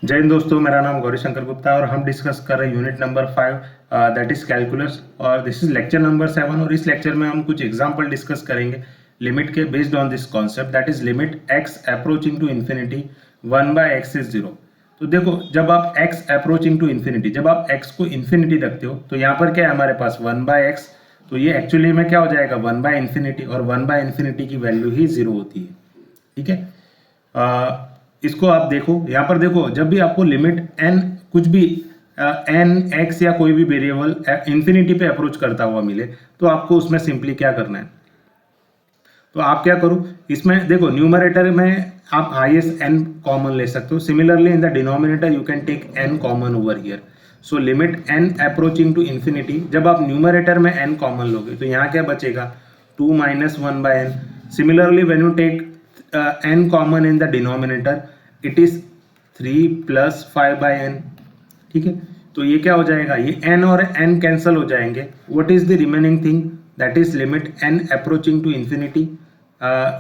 जय हिंद दोस्तों, मेरा नाम गौरी शंकर गुप्ता और हम डिस्कस कर रहे हैं unit number 5 that is calculus और दिस इज लेक्चर नंबर 7। और इस लेक्चर में हम कुछ एग्जांपल डिस्कस करेंगे लिमिट के based on this concept that is limit x approaching to infinity 1/x is 0। तो देखो, जब आप x अप्रोचिंग टू इन्फिनिटी, जब आप x को इन्फिनिटी रखते हो तो यहाँ पर क्या है हमारे पास 1/x, तो ये एक्चुअली में क्या हो जाएगा 1/इन्फिनिटी, और 1/इन्फिनिटी की वैल्यू ही 0 होती है। ठीक है, इसको आप देखो, यहाँ पर देखो, जब भी आपको लिमिट n कुछ भी n x या कोई भी वेरिएबल इन्फिनिटी पे अप्रोच करता हुआ मिले तो आपको उसमें सिंपली क्या करना है, तो आप क्या करो, इसमें देखो न्यूमरेटर में आप हाईएस्ट n कॉमन ले सकते हो। Similarly in the denominator you can take n common over here. So limit n approaching to infinity, जब आप न्यूमरेटर में n कॉमन लोगे तो यहाँ क्या बचेगा 2 - 1/n। Similarly when you take n common in the denominator it is 3 + 5/n। ठीक है, तो ये क्या हो जाएगा, ये n और n कैंसल हो जाएंगे। What is the remaining thing, that is limit n approaching to infinity.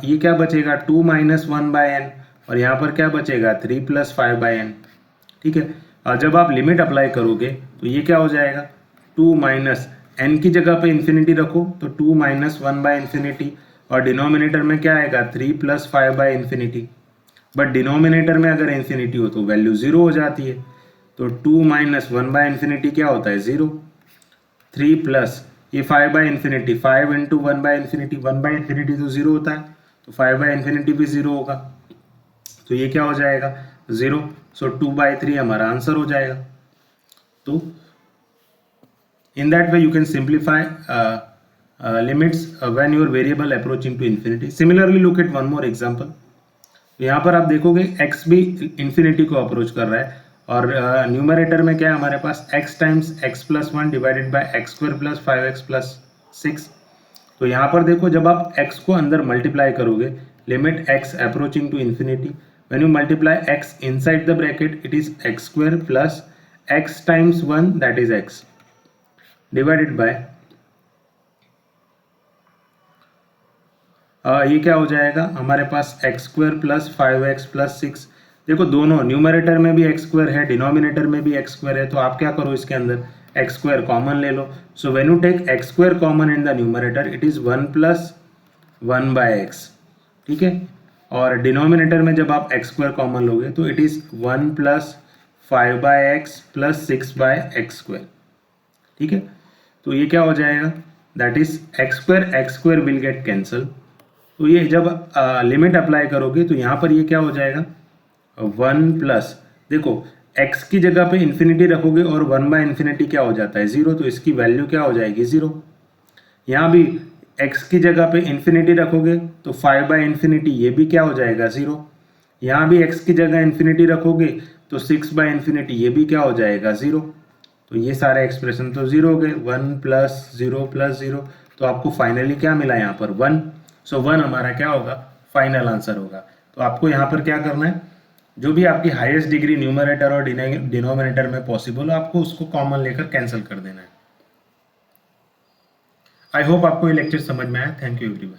ये क्या बचेगा 2 - 1/n, और यहाँ पर क्या बचेगा 3 + 5/n। ठीक है, जब आप लिमिट अप्लाई करोगे तो ये क्या हो जाएगा 2 - n की जगह पे इन्फिनिटी रखो तो 2 - 1/इन्फिनिटी, और डिनोमिनेटर में क्या आएगा 3 + 5/इन्फिनिटी। बट डिनोमिनेटर में अगर इन्फिनिटी हो तो वैल्यू 0 हो जाती है, तो 2 - 1/इन्फिनिटी क्या होता है 0। 3 प्लस ये 5/इन्फिनिटी, 5 × 1/इन्फिनिटी, 1/इन्फिनिटी तो 0 होता है, तो 5/इन्फिनिटी भी 0 होगा, तो ये क्या हो जाएगा 0। सो 2/3 हमारा आंसर हो जाएगा। तो in that way you can simplify limits when your variable approaching to infinity. Similarly, look at one more example. यहाँ पर आप देखोगे x भी इन्फिनिटी को अप्रोच कर रहा है, और न्यूमरेटर में क्या है हमारे पास x times x + 1 divided by x² + 5x + 6। तो यहाँ पर देखो, जब आप x को अंदर मल्टीप्लाई करोगे limit x approaching to infinity, when you multiply x inside the bracket it is x² + x times 1 that is x divided by ये क्या हो जाएगा हमारे पास x² + 5x + 6। देखो, दोनों न्यूमरेटर में भी x² है, डिनोमिनेटर में भी x² है, तो आप क्या करो इसके अंदर x² कॉमन ले लो। So when you take x² common in the numerator it is 1 + 1/x। ठीक है, और डिनोमिनेटर में जब आप x² कॉमन लोगे तो इट इज 1 + 5/x + 6/x²। ठीक है, तो ये क्या हो जाएगा that is x² will get cancel. तो ये जब लिमिट अप्लाई करोगे तो यहाँ पर ये क्या हो जाएगा 1 प्लस, देखो x की जगह पे इन्फिनिटी रखोगे और 1/इन्फिनिटी क्या हो जाता है 0, तो इसकी वैल्यू क्या हो जाएगी 0। यहाँ भी x की जगह पे इन्फिनिटी रखोगे तो 5/इन्फिनिटी ये भी क्या हो जाएगा 0। यहाँ भी x की जगह इन्फिनिटी रखोगे तो 6/इन्फिनिटी ये भी क्या हो जाएगा 0। तो ये सारे एक्सप्रेशन तो 0 हो गए, 1 + 0 + 0, तो आपको फाइनली क्या मिला यहाँ पर 1। सो 1 हमारा क्या होगा फाइनल आंसर होगा। तो आपको यहाँ पर क्या करना है, जो भी आपकी हाईएस्ट डिग्री न्यूमरेटर और डिनोमिनेटर में पॉसिबल हो आपको उसको कॉमन लेकर कैंसिल कर देना है। आई होप आपको ये लेक्चर समझ में आया। Thank you everyone.